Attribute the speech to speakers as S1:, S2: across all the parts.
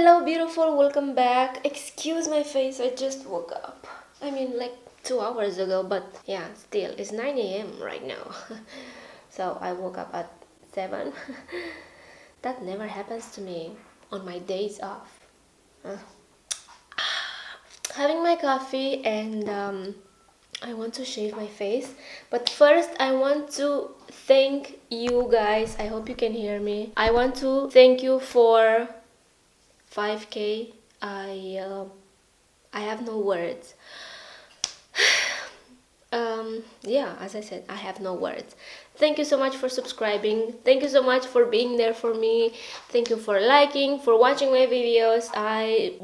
S1: Hello beautiful, welcome back. Excuse my face, I just woke up. I mean like 2 hours ago, but yeah, still it's 9 a.m. right now. So I woke up at 7. That never happens to me on my days off. Uh, Having my coffee and I want to shave my face, but first I want to thank you guys. I hope you can hear me. I want to thank you for 5k. I have no words. Yeah, as I said, I have no words. Thank you so much for subscribing. Thank you so much for being there for me. Thank you for liking, for watching my videos.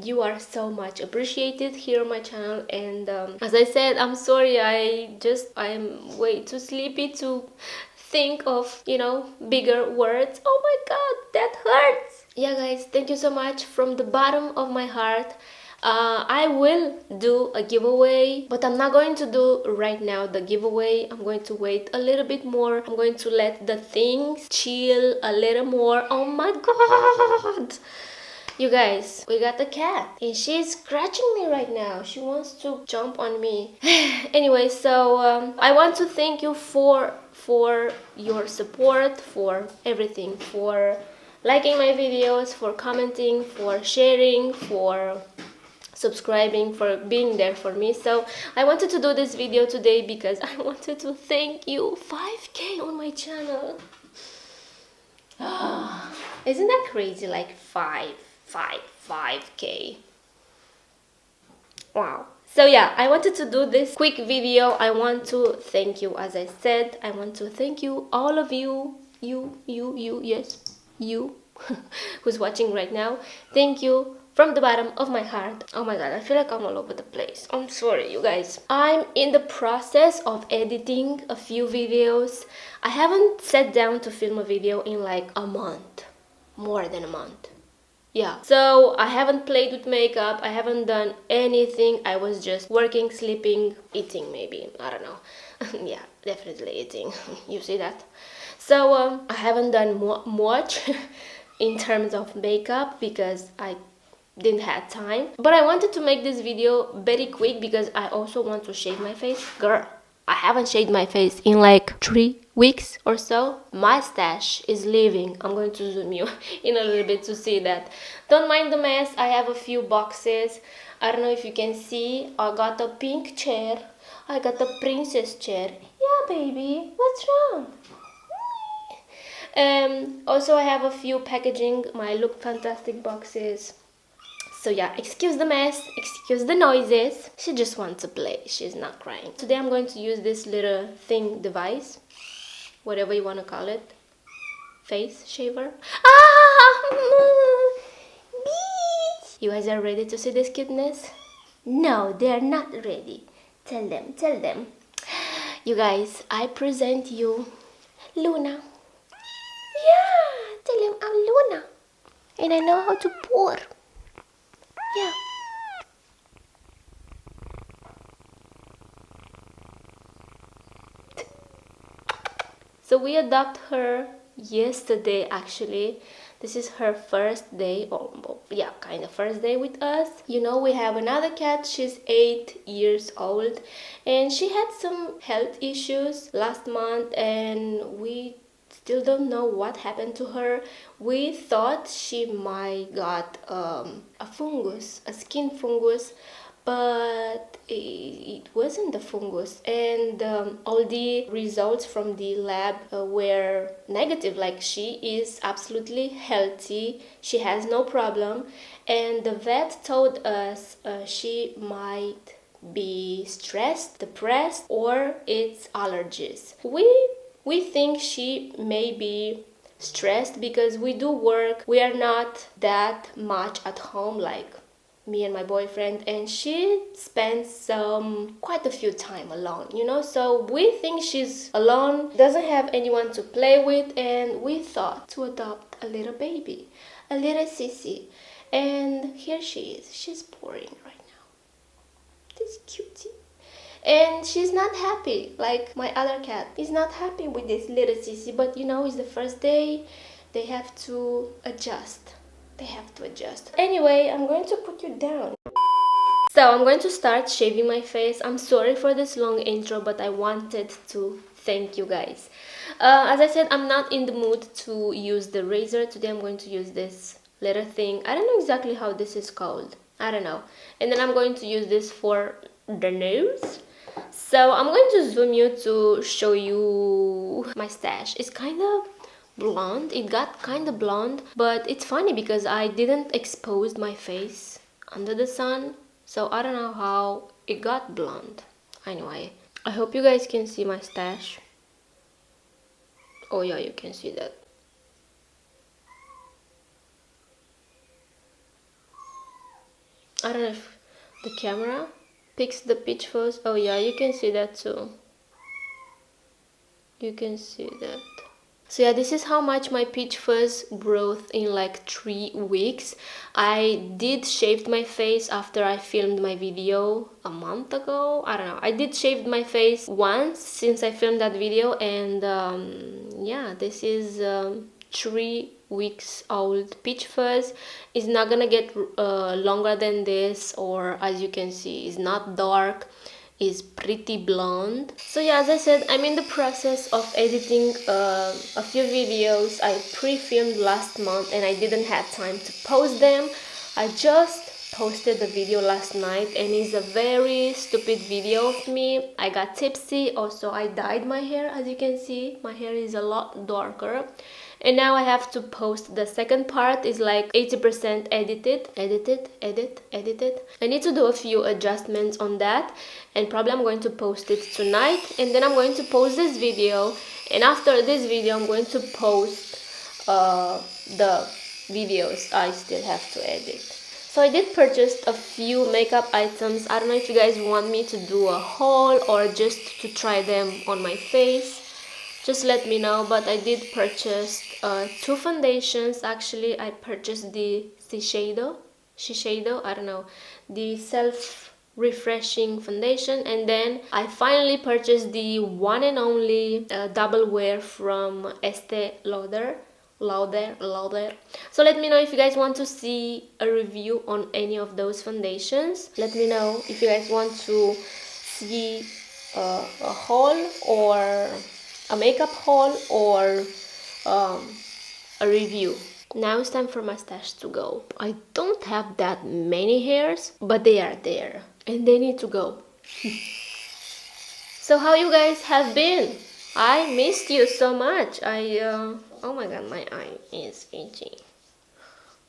S1: You are so much appreciated here on my channel. And as I said, I'm sorry, I'm way too sleepy to think of, bigger words. Oh my god, that hurts. Yeah guys, thank you so much from the bottom of my heart. I will do a giveaway, but I'm not going to do right now the giveaway. I'm going to wait a little bit more. I'm going to let the things chill a little more. Oh my god, you guys, we got the cat and she's scratching me right now. She wants to jump on me. Anyway, so I want to thank you for your support, for everything, for liking my videos, for commenting, for sharing, for subscribing, for being there for me. So I wanted to do this video today because I wanted to thank you. 5k on my channel. Isn't that crazy? Like 5k. Wow. So yeah, I wanted to do this quick video. I want to thank you. As I said, I want to thank you, all of you, yes, you who's watching right now. Thank you from the bottom of my heart. Oh my god, I feel like I'm all over the place. I'm sorry, you guys. I'm in the process of editing a few videos. I haven't sat down to film a video in like a month, more than a month. Yeah, so I haven't played with makeup, I haven't done anything. I was just working, sleeping, eating maybe, I don't know. Yeah, definitely eating. You see that? So I haven't done much in terms of makeup because I didn't have time. But I wanted to make this video very quick because I also want to shave my face. Girl, I haven't shaved my face in like 3 weeks or so. My stash is leaving. I'm going to zoom you in a little bit to see that. Don't mind the mess. I have a few boxes. I don't know if you can see. I got a pink chair. I got a princess chair. Yeah, baby. What's wrong? Also I have a few packaging, my Look Fantastic boxes. So yeah, excuse the mess, excuse the noises. She just wants to play, she's not crying. Today I'm going to use this little thing device, whatever you want to call it. Face shaver. Bitch! You guys are ready to see this cuteness? No, they're not ready. Tell them, tell them. You guys, I present you Luna. Yeah, tell him I'm Luna. And I know how to pour. Yeah. So we adopted her yesterday actually. This is her first day, or yeah, kind of first day with us. You know, we have another cat. She's 8 years old and she had some health issues last month and we still don't know what happened to her. We thought she might got a fungus, a skin fungus, but it wasn't the fungus, and all the results from the lab were negative. Like, she is absolutely healthy, she has no problem, and the vet told us she might be stressed, depressed, or it's allergies. We think she may be stressed because we do work. We are not that much at home, like me and my boyfriend, and she spends quite a few time alone, you know. So we think she's alone, doesn't have anyone to play with, and we thought to adopt a little baby, a little sissy. And here she is. She's pouring right now. This cutie. And she's not happy like my other cat is not happy with this little sissy, but you know, it's the first day, they have to adjust. They have to adjust. Anyway, I'm going to put you down. So I'm going to start shaving my face. I'm sorry for this long intro, but I wanted to thank you guys. As I said, I'm not in the mood to use the razor. Today I'm going to use this little thing. I don't know exactly how this is called. I don't know. And then I'm going to use this for the nose. So I'm going to zoom you to show you my stash. It's kind of blonde. It got kind of blonde, but it's funny because I didn't expose my face under the sun, so I don't know how it got blonde. Anyway, I hope you guys can see my stash. Oh yeah, you can see that. I don't know if the camera picks the peach fuzz. Oh yeah, you can see that too. You can see that. So yeah, this is how much my peach fuzz growth in like 3 weeks. I did shave my face after I filmed my video a month ago. I don't know. I did shave my face once since I filmed that video, and yeah, this is 3 weeks old peach fuzz. Is not gonna get longer than this, or as you can see, it's not dark, is pretty blonde. So yeah, as I said, I'm in the process of editing a few videos I pre-filmed last month and I didn't have time to post them. I just posted the video last night and it's a very stupid video of me. I got tipsy. Also, I dyed my hair. As you can see, my hair is a lot darker. And now I have to post the second part. Is like 80% edited. I need to do a few adjustments on that, and probably I'm going to post it tonight, and then I'm going to post this video, and after this video I'm going to post the videos I still have to edit. So I did purchase a few makeup items. I don't know if you guys want me to do a haul or just to try them on my face. Just let me know. But I did purchase 2 foundations. Actually, I purchased the Shiseido, I don't know, the self refreshing foundation, and then I finally purchased the one and only double wear from Estee Lauder. So let me know if you guys want to see a review on any of those foundations. Let me know if you guys want to see a haul, or a makeup haul, or a review. Now it's time for my stash to go. I don't have that many hairs, but they are there and they need to go. So how you guys have been? I missed you so much. Oh my god, my eye is itchy.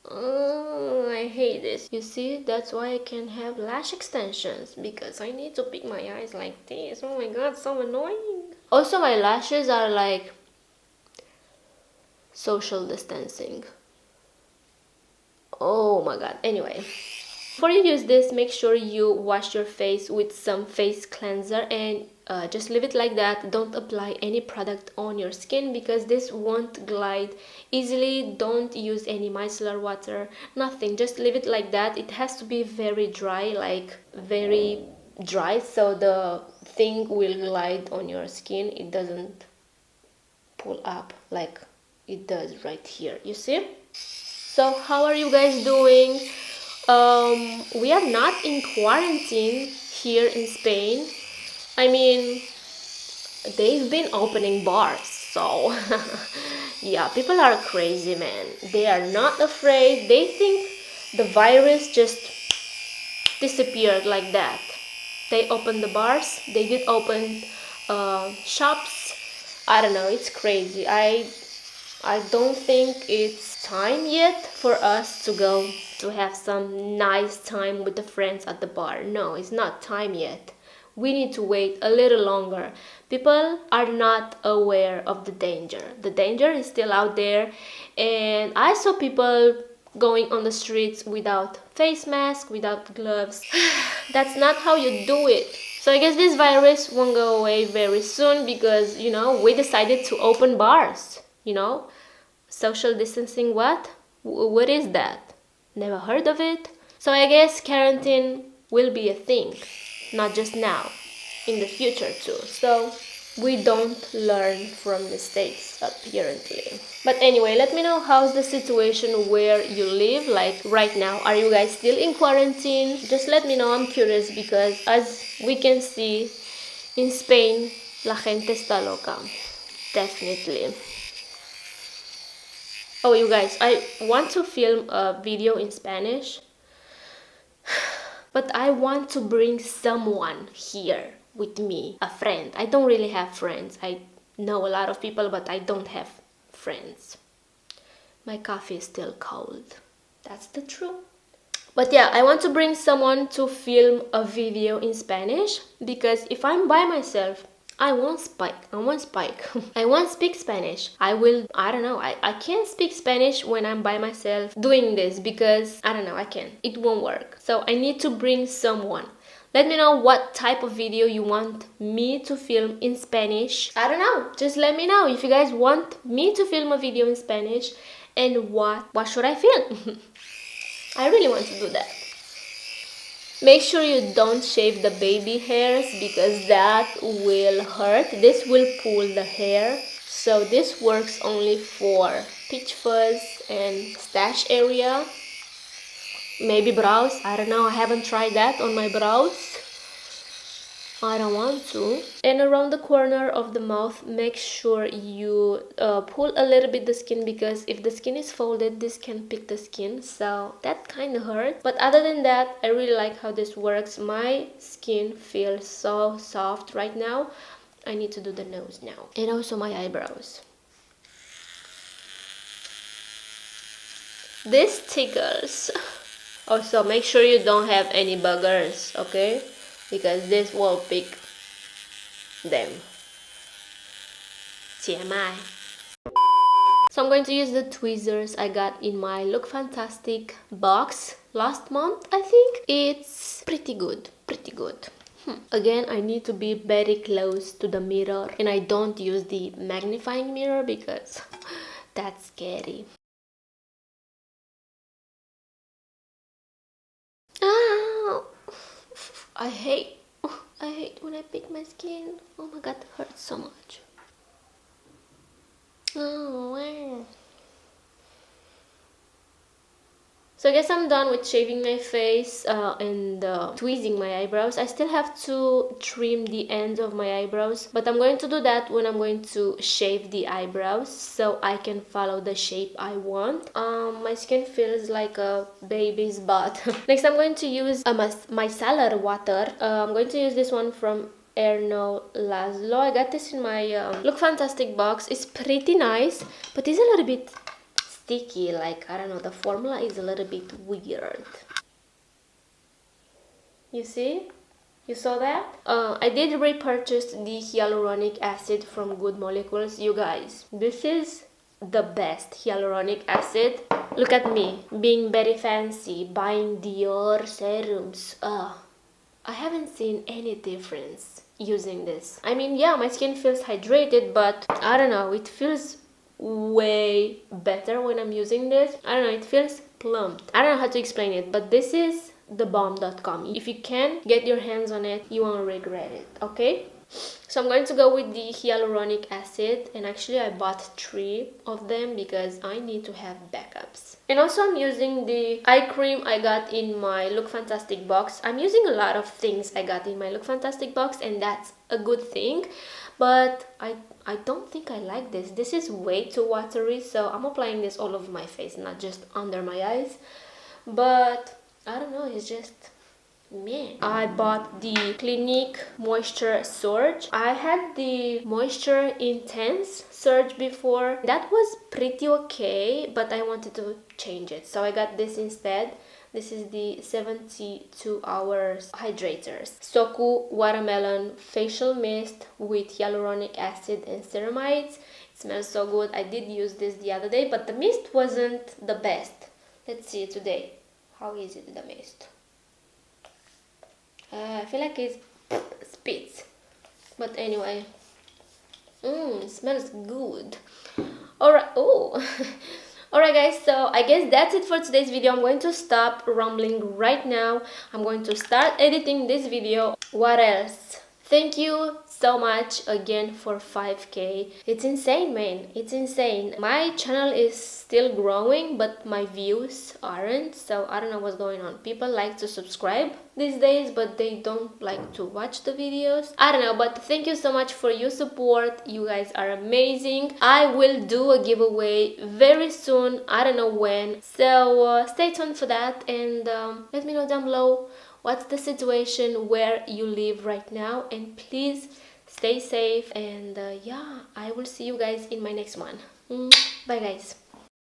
S1: Oh, I hate this. You see, that's why I can have lash extensions, because I need to pick my eyes like this. Oh my god, so annoying. Also, my lashes are like social distancing. Oh my god. Anyway, before you use this, make sure you wash your face with some face cleanser, and just leave it like that. Don't apply any product on your skin because this won't glide easily. Don't use any micellar water, nothing. Just leave it like that. It has to be very dry, like very dry, so the thing will glide on your skin. It doesn't pull up like it does right here, you see? So how are you guys doing? We are not in quarantine here in Spain. I mean, they've been opening bars, so yeah, people are crazy, man. They are not afraid. They think the virus just disappeared like that. They opened the bars. They did open shops. I don't know, it's crazy. I don't think it's time yet for us to go to have some nice time with the friends at the bar. No, it's not time yet. We need to wait a little longer. People are not aware of the danger. The danger is still out there, and I saw people going on the streets without face mask, without gloves. That's not how you do it. So I guess this virus won't go away very soon because, you know, we decided to open bars, you know. Social distancing, what? What is that? Never heard of it. So I guess quarantine will be a thing, not just now, in the future too. So we don't learn from mistakes, apparently. But anyway, let me know how's the situation where you live, like right now. Are you guys still in quarantine? Just let me know, I'm curious, because as we can see in Spain, la gente está loca. Definitely. Oh, you guys, I want to film a video in Spanish, but I want to bring someone here with me, a friend. I don't really have friends. I know a lot of people, but I don't have friends. My coffee is still cold. That's the truth. But yeah, I want to bring someone to film a video in Spanish, because if I'm by myself, I won't speak. I won't speak Spanish. I don't know. I can't speak Spanish when I'm by myself doing this, because I don't know, I can't. It won't work. So I need to bring someone. Let me know what type of video you want me to film in Spanish. I don't know. Just let me know if you guys want me to film a video in Spanish, and what should I film? I really want to do that. Make sure you don't shave the baby hairs, because that will hurt. This will pull the hair. So this works only for peach fuzz and stash area. Maybe brows. I don't know. I haven't tried that on my brows. I don't want to. And around the corner of the mouth, make sure you pull a little bit the skin, because if the skin is folded, this can pick the skin, so that kind of hurts. But other than that, I really like how this works. My skin feels so soft right now. I need to do the nose now, and also my eyebrows. This tickles. Also, make sure you don't have any buggers, okay? Because this will pick them. TMI. So I'm going to use the tweezers I got in my Look Fantastic box last month, I think. It's pretty good, pretty good. Again, I need to be very close to the mirror, and I don't use the magnifying mirror because that's scary. Ah, I hate when I pick my skin. Oh my god, it hurts so much. Oh, wow. So I guess I'm done with shaving my face and tweezing my eyebrows. I still have to trim the ends of my eyebrows, but I'm going to do that when I'm going to shave the eyebrows, so I can follow the shape I want. My skin feels like a baby's butt. Next, I'm going to use micellar water. I'm going to use this one from Erno Laszlo. I got this in my Look Fantastic box. It's pretty nice, but it's a little bit sticky, like I don't know, the formula is a little bit weird. You see? You saw that? I did repurchase the hyaluronic acid from Good Molecules. You guys, this is the best hyaluronic acid. Look at me, being very fancy, buying Dior serums. I haven't seen any difference using this. I mean, yeah, my skin feels hydrated, but I don't know, it feels way better when I'm using this. I don't know, it feels plump. I don't know how to explain it, but this is thebomb.com. If you can get your hands on it, you won't regret it, okay? So I'm going to go with the hyaluronic acid, and actually I bought 3 of them because I need to have backups. And also I'm using the eye cream I got in my Look Fantastic box. I'm using a lot of things I got in my Look Fantastic box, and that's a good thing, but I don't think I like this. This is way too watery, so I'm applying this all over my face, not just under my eyes. But I don't know, it's just meh. I bought the Clinique Moisture Surge. I had the Moisture Intense Surge before. That was pretty okay, but I wanted to change it, so I got this instead. This is the 72 hours hydrators. Soku Watermelon Facial Mist with hyaluronic acid and ceramides. It smells so good. I did use this the other day, but the mist wasn't the best. Let's see today. How is it, the mist? I feel like it spits. But anyway. It smells good. Alright. Oh. Alright guys, so I guess that's it for today's video. I'm going to stop rambling right now. I'm going to start editing this video. What else? Thank you so much again for 5k. It's insane, man. It's insane. My channel is still growing, but my views aren't. So I don't know what's going on. People like to subscribe these days, but they don't like to watch the videos. I don't know, but thank you so much for your support. You guys are amazing. I will do a giveaway very soon. I don't know when. So stay tuned for that, and let me know down below what's the situation where you live right now, and please stay safe. And yeah, I will see you guys in my next one. Bye guys.